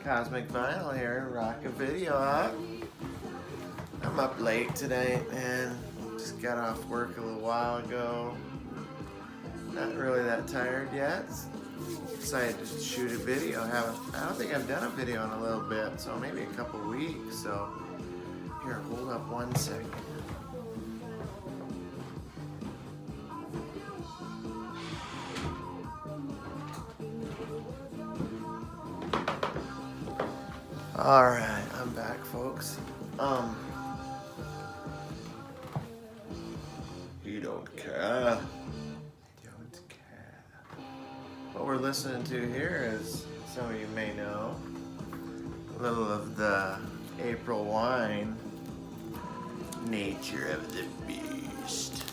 Cosmic Vinyl here, rock a video up. I'm up late today, man. Just got off work a little while ago. Not really that tired yet. Decided to shoot a video. I don't think I've done a video in a little bit, so maybe a couple weeks. So here, hold up one second. Alright, I'm back, folks. You don't care. Don't care. What we're listening to here is, some of you may know, a little of the April wine, Nature of the Beast.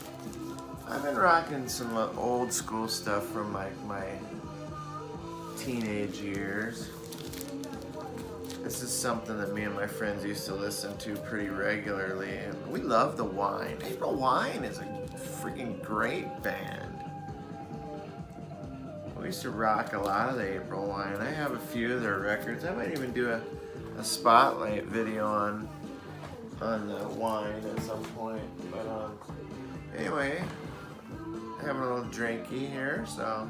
I've been rocking some old school stuff from my teenage years. This is something that me and my friends used to listen to pretty regularly, and we love the Wine. April Wine is a freaking great band. We used to rock a lot of the April Wine. I have a few of their records. I might even do a spotlight video on the Wine at some point. But anyway, having a little drinky here, so.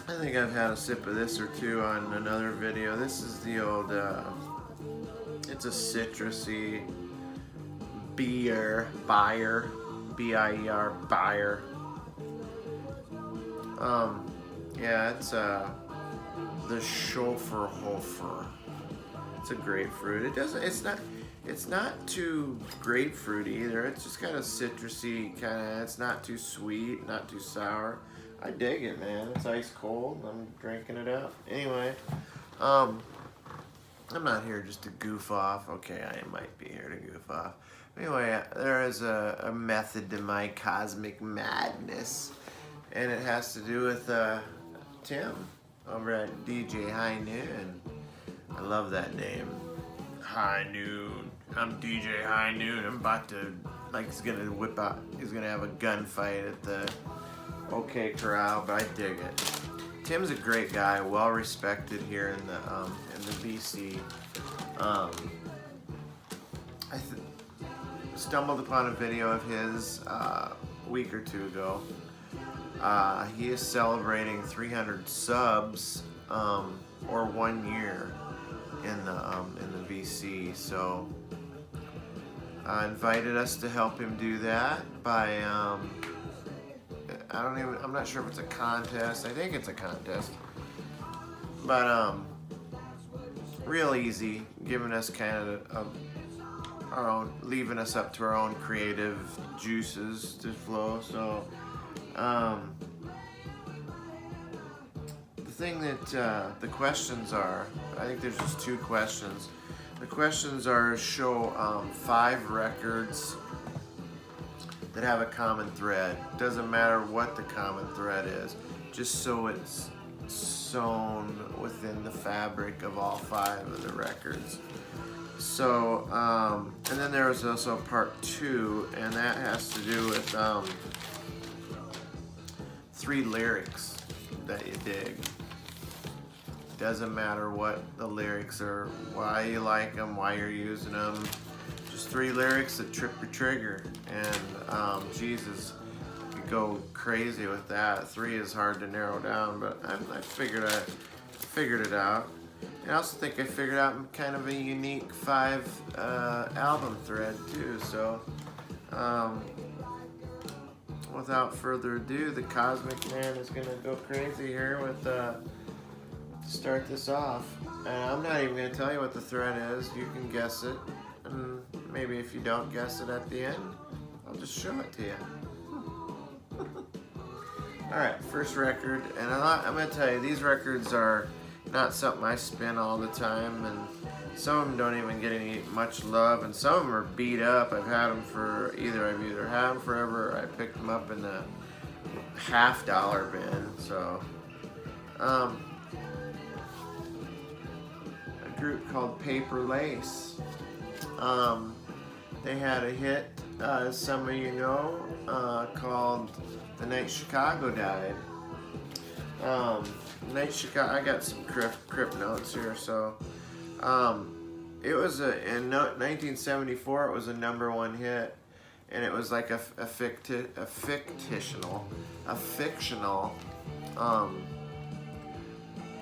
I think I've had a sip of this or two on another video. This is the old, it's a citrusy beer, Bayer, B-I-E-R, Bayer. Yeah, it's the Schofferhofer. It's a grapefruit. It's not too grapefruity either. It's just kind of citrusy, it's not too sweet, not too sour. I dig it, man. It's ice cold. I'm drinking it up. Anyway, I'm not here just to goof off. Okay, I might be here to goof off. Anyway, there is a method to my cosmic madness, and it has to do with Tim over at DJ Highnoon. I love that name. High Noon. I'm DJ Highnoon. I'm about to, he's gonna whip out. He's gonna have a gunfight at the OK Corral, but I dig it. Tim's a great guy, well respected here in the BC. I stumbled upon a video of his a week or two ago. He is celebrating 300 subs or 1 year in the BC. So invited us to help him do that by I'm not sure if it's a contest. I think it's a contest. But real easy, giving us kind of our own, leaving us up to our own creative juices to flow. So the thing that the questions are, I think there's just 2 questions. The questions are show 5 records that have a common thread. Doesn't matter what the common thread is, just so it's sewn within the fabric of all 5 of the records. So, and then there was also part 2, and that has to do with 3 lyrics that you dig. Doesn't matter what the lyrics are, why you like them, why you're using them. Just 3 lyrics that trip your trigger, and Jesus, you go crazy with that. 3 is hard to narrow down, but I figured it out. And I also think I figured out kind of a unique 5 album thread too. So without further ado, the Cosmic Man is gonna go crazy here with to start this off. And I'm not even gonna tell you what the thread is. You can guess it. And maybe if you don't guess it at the end, I'll just show it to you. Alright, first record, and I'm going to tell you, these records are not something I spin all the time, and some of them don't even get much love, and some of them are beat up. I've had them for, I've either had them forever, or I picked them up in the $50 bin, so. A group called Paper Lace. They had a hit, as some of you know, called The Night Chicago Died. Night Chicago. I got some crypt notes here. So, it was in 1974. It was a #1 hit, and it was like a fictional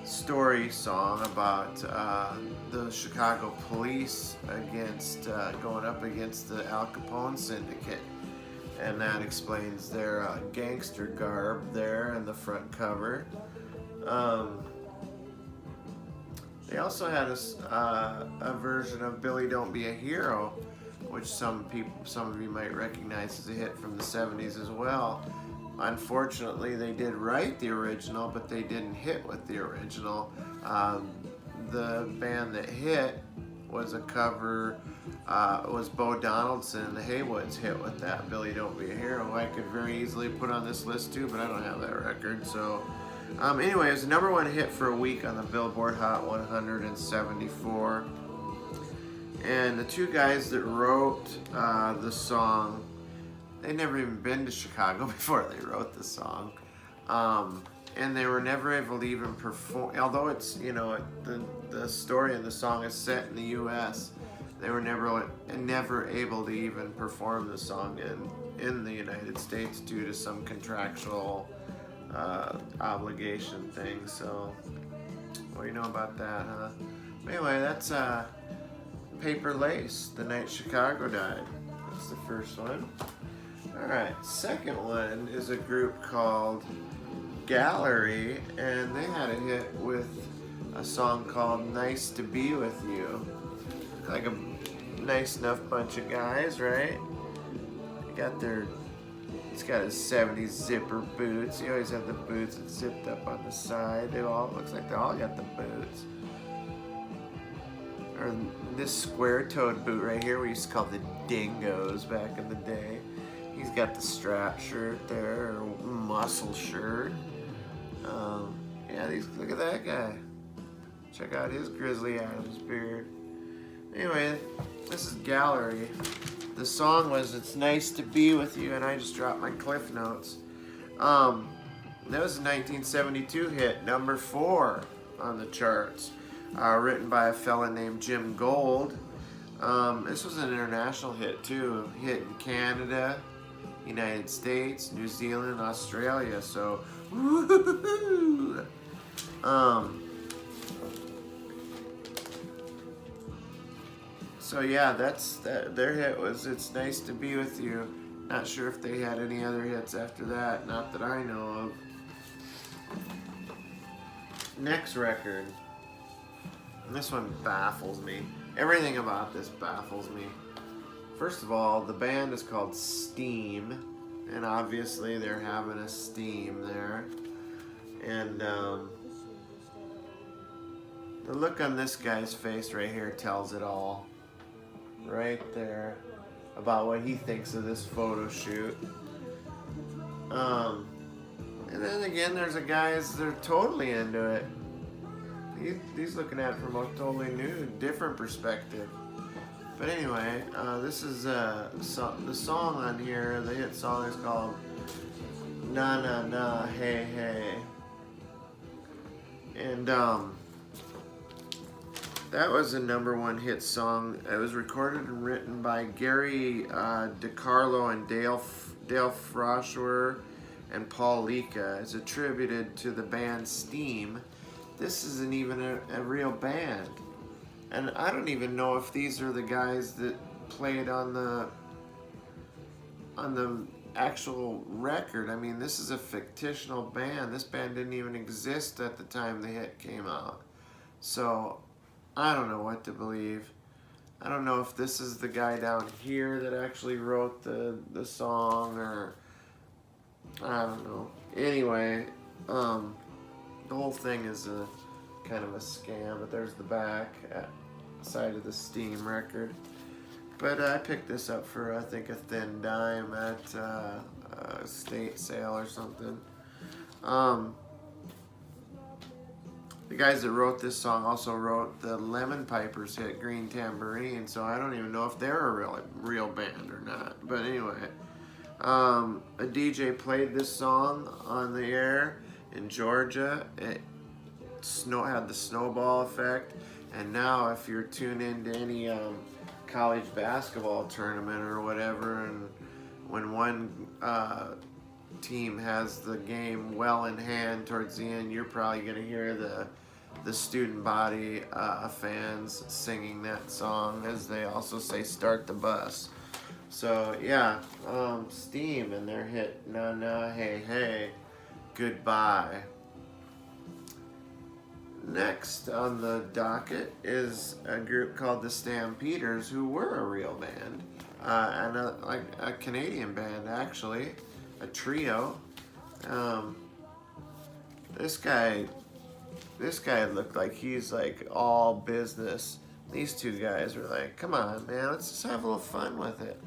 story song about the Chicago police going up against the Al Capone syndicate, and that explains their gangster garb there in the front cover. They also had a version of "Billy Don't Be a Hero," which some of you might recognize as a hit from the 70s as well. Unfortunately, they did write the original, but they didn't hit with the original. The band that hit was a cover, was Bo Donaldson and the Haywoods hit with that, "Billy Don't Be a Hero," I could very easily put on this list too, but I don't have that record. So anyway, it was a #1 hit for a week on the Billboard Hot 174. And the two guys that wrote the song, they'd never even been to Chicago before they wrote the song. And they were never able to even perform, although it's, the story of the song is set in the U.S., they were never able to even perform the song in the United States due to some contractual obligation thing. So, what do you know about that, huh? Anyway, that's Paper Lace, The Night Chicago Died. That's the first one. Alright, second one is a group called Gallery, and they had a hit with a song called Nice to Be With You. Like a nice enough bunch of guys, right? He's got his 70s zipper boots. He always had the boots that zipped up on the side. Looks like they all got the boots. Or this square-toed boot right here we used to call the dingoes back in the day. He's got the strap shirt there, or muscle shirt. Look at that guy. Check out his Grizzly Adams beard. Anyway, this is Gallery. The song was "It's Nice to Be With You," and I just dropped my cliff notes. That was a 1972 hit, #4 on the charts. Written by a fella named Jim Gold. This was an international hit too. Hit in Canada, United States, New Zealand, Australia. So, woo-hoo-hoo-hoo. So yeah, their hit was "It's Nice to Be With You." Not sure if they had any other hits after that, not that I know of. Next record. And this one baffles me. Everything about this baffles me. First of all, the band is called Steam, and obviously they're having a steam there. And the look on this guy's face right here tells it all. Right there. About what he thinks of this photo shoot. And then again, there's a guys that are totally into it. He's looking at it from a totally new, different perspective. But anyway, this is the song on here. The hit song is called "Na Na Na Hey Hey," and that was a #1 hit song. It was recorded and written by Gary DiCarlo and Dale Frosher and Paul Lika. It's attributed to the band Steam. This isn't even a real band. And I don't even know if these are the guys that played on the actual record. I mean, this is a fictional band. This band didn't even exist at the time the hit came out. So, I don't know what to believe. I don't know if this is the guy down here that actually wrote the song, or I don't know. Anyway, the whole thing is a kind of a scam, but there's the back side of the Steam record. But I picked this up for, I think, a thin dime at a state sale or something. The guys that wrote this song also wrote the Lemon Pipers hit "Green Tambourine," so I don't even know if they're a real band or not. But anyway, a DJ played this song on the air in Georgia. had the snowball effect. And now if you're tuned into any college basketball tournament or whatever, and when one team has the game well in hand towards the end, you're probably going to hear the student body fans singing that song, as they also say "Start the Bus." So yeah, Steam and their hit "Na Na Hey Hey Goodbye." Next on the docket is a group called the Stampeders, who were a real band, and a Canadian band actually, a trio. This guy looked like he's like all business. These two guys were like, "Come on, man, let's just have a little fun with it."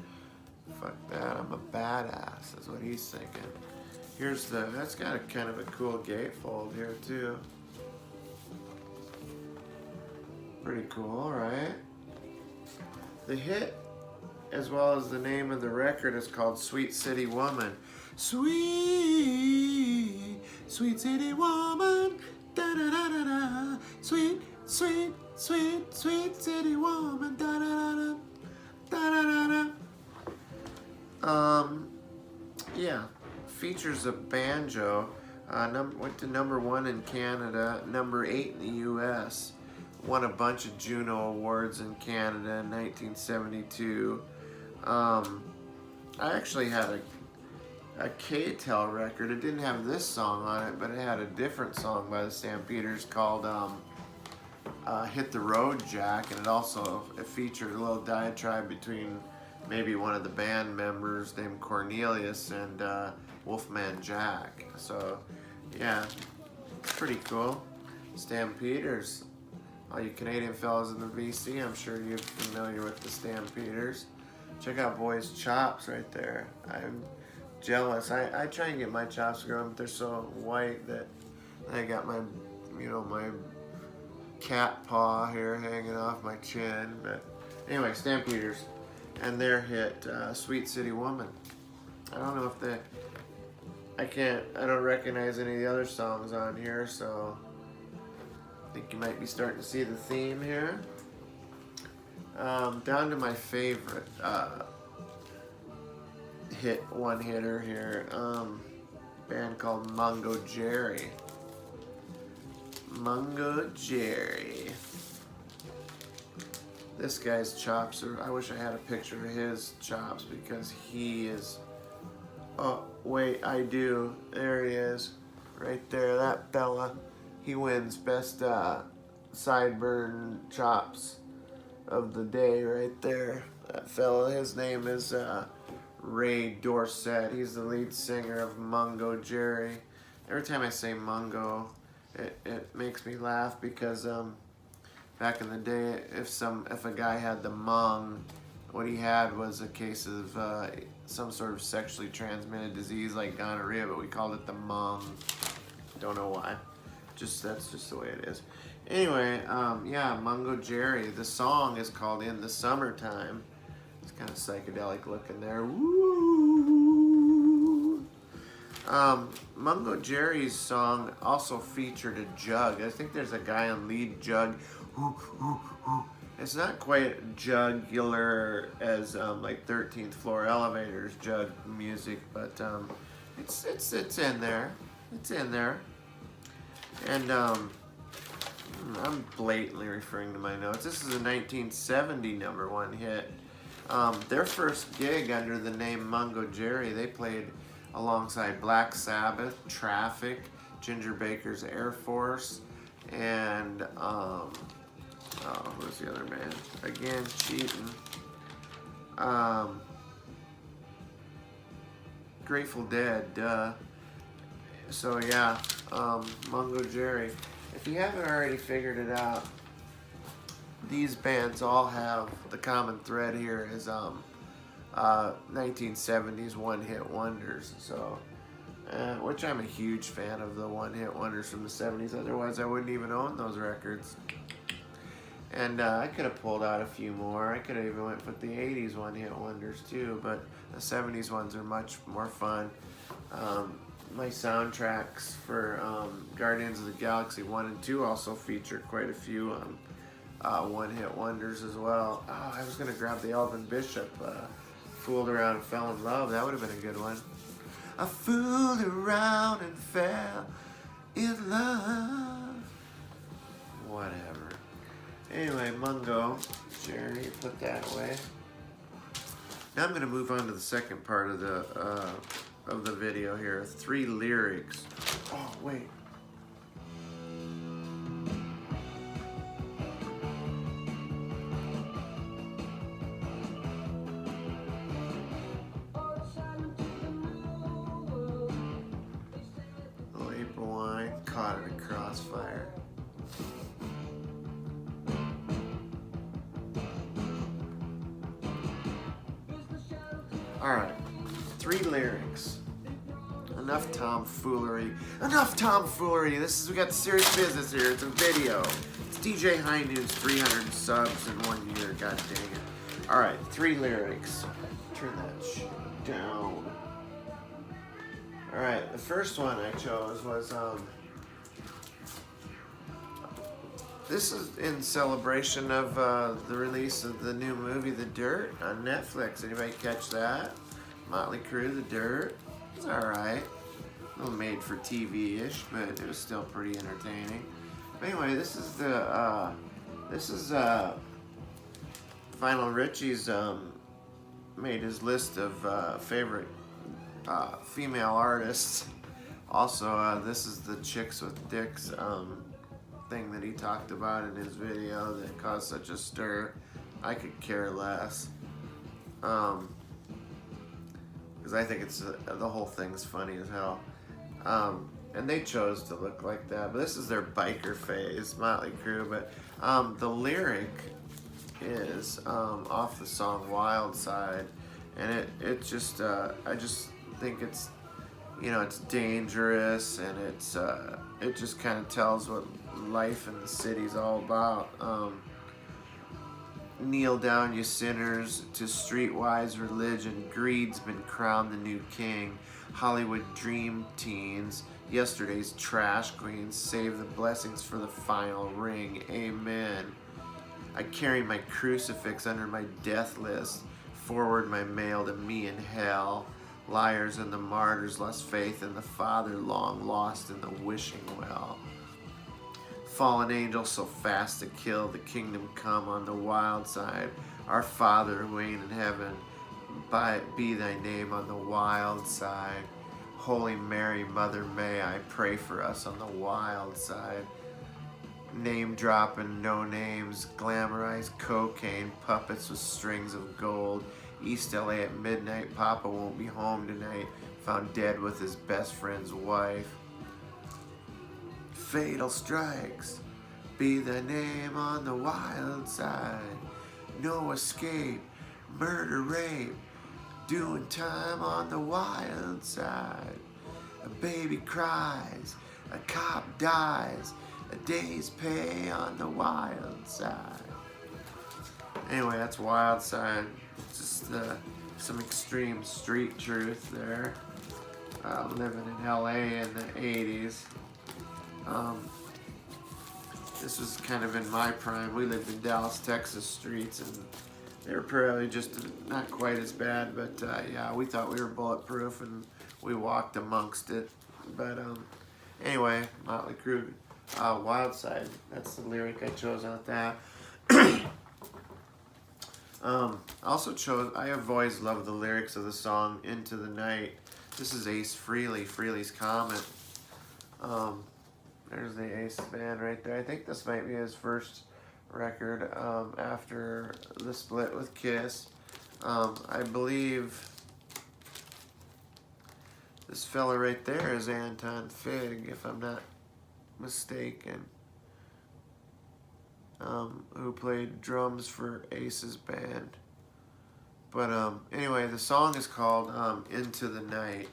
Fuck that, I'm a badass, is what he's thinking. That's got a kind of a cool gatefold here too. Pretty cool, right? The hit, as well as the name of the record, is called Sweet City Woman. Sweet, sweet city woman, da da da da da. Sweet, sweet, sweet, sweet city woman, da da da da da da da. Yeah, features a banjo. Went to #1 in Canada, #8 in the U.S. Won a bunch of Juno Awards in Canada in 1972. I actually had a K-Tel record. It didn't have this song on it, but it had a different song by the Stampeders called Hit the Road Jack, and it featured a little diatribe between maybe one of the band members named Cornelius and Wolfman Jack. So yeah, pretty cool. Stampeders. All you Canadian fellas in the VC, I'm sure you're familiar with the Stampeders. Check out Boy's chops right there. I'm jealous. I try and get my chops growing, but they're so white that I got my cat paw here hanging off my chin. But anyway, Stampeders and their hit Sweet City Woman. I don't know if I don't recognize any of the other songs on here, so I think you might be starting to see the theme here. Down to my favorite one-hitter here. Band called Mungo Jerry. Mungo Jerry. This guy's chops I wish I had a picture of his chops, because he is... Oh, wait, I do. There he is. Right there, that fella. He wins best sideburn chops of the day right there. That fella, his name is Ray Dorset. He's the lead singer of Mungo Jerry. Every time I say Mungo, it makes me laugh, because back in the day, if a guy had the mung, what he had was a case of some sort of sexually transmitted disease like gonorrhea, but we called it the mung. Don't know why. That's just the way it is. Anyway, yeah, Mungo Jerry. The song is called In the Summertime. It's kind of psychedelic looking there. Woo! Mungo Jerry's song also featured a jug. I think there's a guy on lead jug. It's not quite jugular as like 13th Floor Elevator's jug music, but it's in there. It's in there. And I'm blatantly referring to my notes. This is a 1970 #1 hit. Their first gig under the name Mungo Jerry, they played alongside Black Sabbath, Traffic, Ginger Baker's Air Force, and who's the other band? Again, cheating. Grateful Dead, duh. So yeah, Mungo Jerry. If you haven't already figured it out, these bands all have the common thread here is 1970s one-hit wonders. So, which I'm a huge fan of the one-hit wonders from the 70s. Otherwise, I wouldn't even own those records. And I could have pulled out a few more. I could have even went with the 80s one-hit wonders too, but the 70s ones are much more fun. my soundtracks for Guardians of the Galaxy 1 and 2 also feature quite a few one-hit wonders as well. Oh, I was going to grab the Elvin Bishop, Fooled Around and Fell in Love. That would have been a good one. I fooled around and fell in love. Whatever. Anyway, Mungo, Jerry, put that away. Now I'm going to move on to the second part of the video here. 3 lyrics. Oh, wait. Oh, April wine caught in a crossfire. All right, 3 lyrics. Enough tomfoolery. Enough tomfoolery. We got serious business here. It's a video. It's DJ Highnoons, 300 subs in 1 year. God dang it. All right, 3 lyrics. Turn that shit down. All right, the first one I chose was this is in celebration of the release of the new movie The Dirt on Netflix. Anybody catch that? Motley Crue, The Dirt. It's alright. A little made for TV-ish, but it was still pretty entertaining. But anyway, this is Final Richie's made his list of favorite female artists. Also, this is the Chicks with Dicks thing that he talked about in his video that caused such a stir. I could care less. Because I think it's the whole thing's funny as hell. And they chose to look like that. But this is their biker phase, Motley Crue. But the lyric is off the song Wild Side. And it just, I just think it's, you know, it's dangerous, and it just kind of tells what life in the city's all about. Kneel down, you sinners, to streetwise religion. Greed's been crowned the new king. Hollywood dream teens, yesterday's trash queens. Save the blessings for the final ring. Amen. I carry my crucifix under my death list. Forward my mail to me in hell. Liars and the martyrs lost faith in the Father, long lost in the wishing well. Fallen angel so fast to kill, the kingdom come on the wild side. Our Father who ain't in heaven, be thy name on the wild side. Holy Mary, Mother May, I pray for us on the wild side. Name dropping, no names, glamorized cocaine, puppets with strings of gold. East LA at midnight, Papa won't be home tonight, found dead with his best friend's wife. Fatal strikes, be the name on the wild side. No escape, murder, rape, doing time on the wild side. A baby cries, a cop dies, a day's pay on the wild side. Anyway, that's Wild Side. Just some extreme street truth there. Living in LA in the 80s. This was kind of in my prime. We lived in Dallas, Texas streets, and they were probably just not quite as bad, but yeah, we thought we were bulletproof, and we walked amongst it. But anyway, Motley Crue, Wild Side. That's the lyric I chose on that. Also chose, I have always loved the lyrics of the song Into the Night. This is Ace Frehley, Frehley's Comet. There's the Ace band right there. I think this might be his first record after the split with Kiss. I believe this fella right there is Anton Fig, if I'm not mistaken. Who played drums for Ace's band. But anyway, the song is called Into the Night.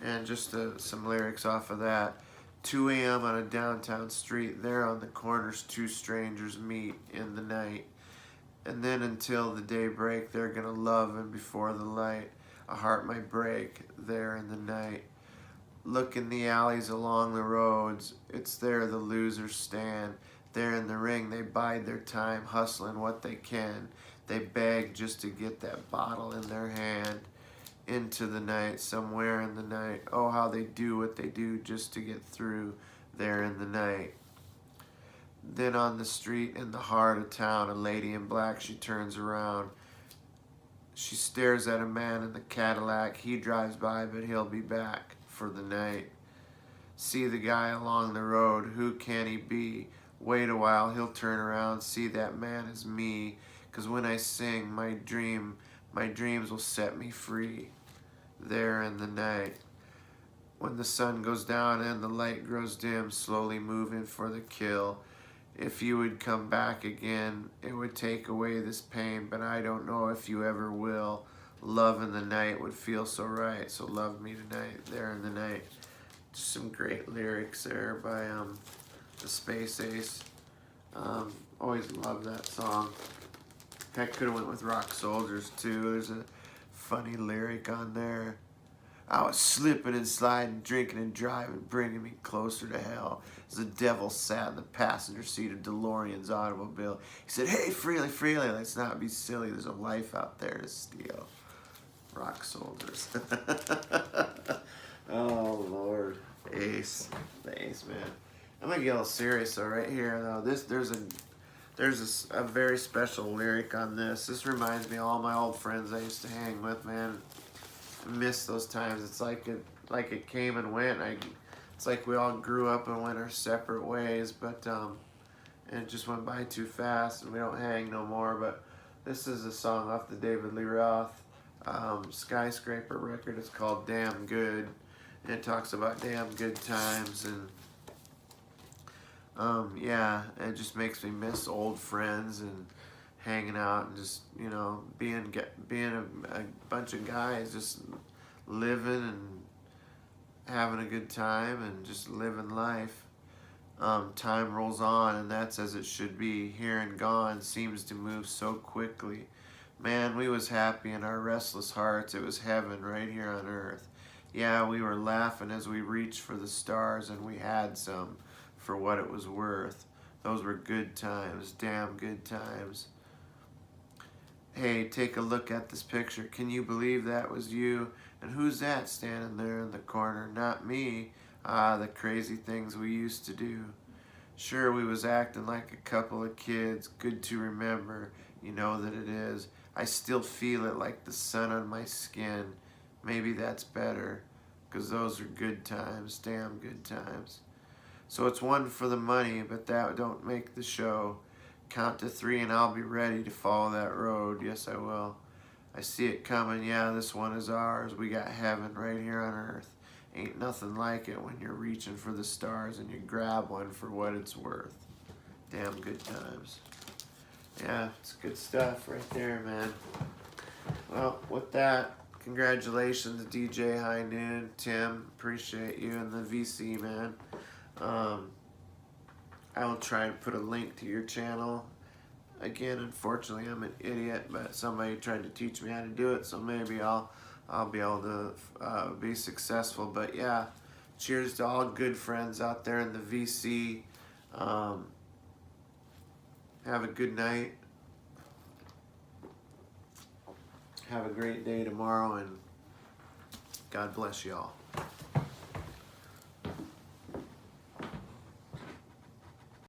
And just some lyrics off of that. 2 a.m. on a downtown street, there on the corners 2 strangers meet in the night. And then until the day break, they're gonna love, and before the light, a heart might break there in the night. Look in the alleys along the roads, it's there the losers stand. There in the ring they bide their time, hustling what they can. They beg just to get that bottle in their hand. Into the night, somewhere in the night. Oh, how they do what they do just to get through there in the night. Then on the street in the heart of town, a lady in black, she turns around. She stares at a man in the Cadillac. He drives by, but he'll be back for the night. See the guy along the road, who can he be? Wait a while, he'll turn around, see that man is me. 'Cause when I sing, my dreams will set me free. There in the night, when the sun goes down and the light grows dim, slowly moving for the kill. If you would come back again, it would take away this pain, but I don't know if you ever will. Love in the night would feel so right, so love me tonight, there in the night. Just some great lyrics there by the Space Ace. Always love that song. I could have went with Rock Soldiers too. There's a funny lyric on there. I was slipping and sliding, drinking and driving, bringing me closer to hell. As the devil sat in the passenger seat of DeLorean's automobile. He said, hey, Freely, Freely, let's not be silly. There's a life out there to steal. Rock Soldiers. Oh, Lord. Ace. The Ace, man. I'm going to get a little serious, though, right here, though. There's a very special lyric on this. This reminds me of all my old friends I used to hang with, man. I miss those times. It's like it came and went. It's like we all grew up and went our separate ways, but and it just went by too fast, and we don't hang no more. But this is a song off the David Lee Roth Skyscraper record. It's called Damn Good, and it talks about damn good times, and yeah, it just makes me miss old friends and hanging out and just, you know, being a bunch of guys just living and having a good time and just living life. Time rolls on, and that's as it should be. Here and gone seems to move so quickly. Man, we was happy in our restless hearts. It was heaven right here on earth. Yeah, we were laughing as we reached for the stars, and we had some for what it was worth. Those were good times, damn good times. Hey, take a look at this picture. Can you believe that was you? And who's that standing there in the corner? Not me. Ah, the crazy things we used to do. Sure, we was acting like a couple of kids. Good to remember. You know that it is. I still feel it like the sun on my skin. Maybe that's better, 'cause those are good times, damn good times. So it's one for the money, but that don't make the show. Count to 3 and I'll be ready to follow that road. Yes, I will. I see it coming. Yeah, this one is ours. We got heaven right here on earth. Ain't nothing like it when you're reaching for the stars and you grab one for what it's worth. Damn good times. Yeah, it's good stuff right there, man. Well, with that, congratulations, DJ Highnoon, Tim. Appreciate you, and the VC, man. I will try to put a link to your channel. Again, unfortunately, I'm an idiot, but somebody tried to teach me how to do it, so maybe I'll be able to be successful. But yeah, cheers to all good friends out there in the VC. Have a good night. Have a great day tomorrow, and God bless you all.